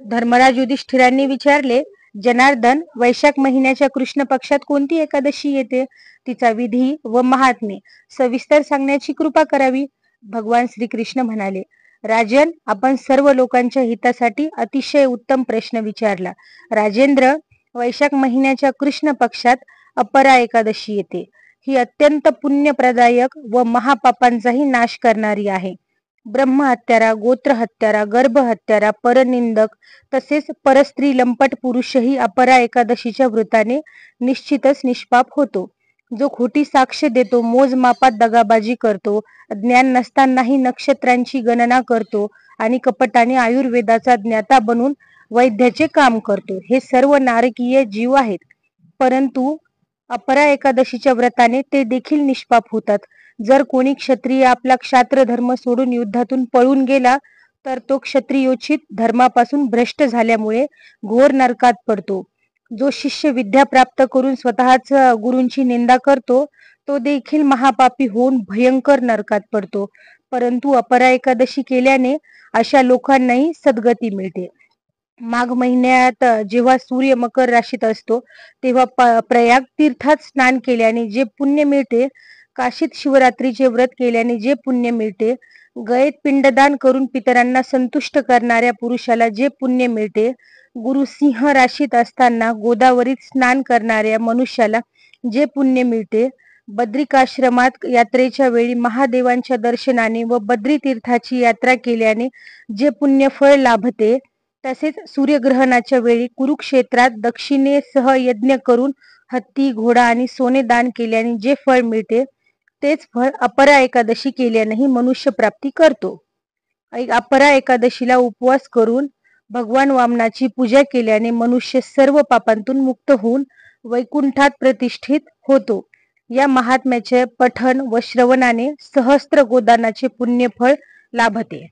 धर्मराज युधिष्ठिरांनी विचारले, जनार्दन, वैशाख महिन्याच्या कृष्ण पक्षात कोणती एकादशी येते? तिचा विधी व महात्म्य सविस्तर सांगण्याची कृपा करावी. भगवान श्रीकृष्ण म्हणाले, राजन, आपण सर्व लोकांच्या हितासाठी अतिशय उत्तम प्रश्न विचारला. राजेंद्र, वैशाख महिन्याच्या कृष्ण पक्षात अपरा एकादशी येते. ही अत्यंत पुण्यप्रदायक व महापापांचाही नाश करणारी आहे. ब्रह्महत्यारा, गोत्रहत्यारा, गर्भहत्यारा, परनिंदक तसेच परस्त्री लंपट पुरुषही अपरा एकादशीच्या व्रताने निश्चितच निष्पाप होतो. जो खोटी साक्ष देतो, मोजमापात दगाबाजी करतो, ज्ञान नसतानाही नक्षत्रांची गणना करतो आणि कपटाने आयुर्वेदाचा ज्ञाता बनून वैद्याचे काम करतो, हे सर्व नारकीय जीव आहेत. परंतु अपरा एकादशीच्या व्रताने ते देखील निष्पाप होतात. जर कोणी क्षत्रिय आपला क्षात्र धर्म सोडून युद्धातून पळून गेला तर तो क्षत्रियोचित धर्मापासून भ्रष्ट झाल्यामुळे घोर नरकात पडतो. जो शिष्य विद्या प्राप्त करून स्वतःच गुरूंची निंदा करतो तो देखील महापापी होऊन भयंकर नरकात पडतो. परंतु अपरा एकादशी केल्याने अशा लोकांनाही सद्गती मिळते. माघ महिन्यात जेव्हा सूर्य मकर राशीत असतो तेव्हा प्रयाग तीर्थात स्नान केल्याने जे पुण्य मिळते, काशीत शिवरात्रीचे व्रत केल्याने जे पुण्य मिळते, गयेत पिंडदान करून पितरांना संतुष्ट करणाऱ्या पुरुषाला जे पुण्य मिळते, गुरु सिंह राशीत असताना गोदावरीत स्नान करणाऱ्या मनुष्याला जे पुण्य मिळते, बद्रिकाश्रमात यात्रेच्या वेळी महादेवांच्या दर्शनाने व बद्री तीर्थाची यात्रा केल्याने जे पुण्यफळ लाभते, तसेच सूर्यग्रहणाच्या वेळी कुरुक्षेत्रात दक्षिणेसह यज्ञ करून हत्ती, घोडा आणि सोने दान केल्याने जे फळ मिळते, तेच फळ अपरा एकादशी केल्यानेही मनुष्य प्राप्ती करतो. अपरा एकादशीला उपवास करून भगवान वामनाची पूजा केल्याने मनुष्य सर्व पापांतून मुक्त होऊन वैकुंठात प्रतिष्ठित होतो. या महात्म्याचे पठन व श्रवणाने सहस्त्र गोदानाचे पुण्यफळ लाभते.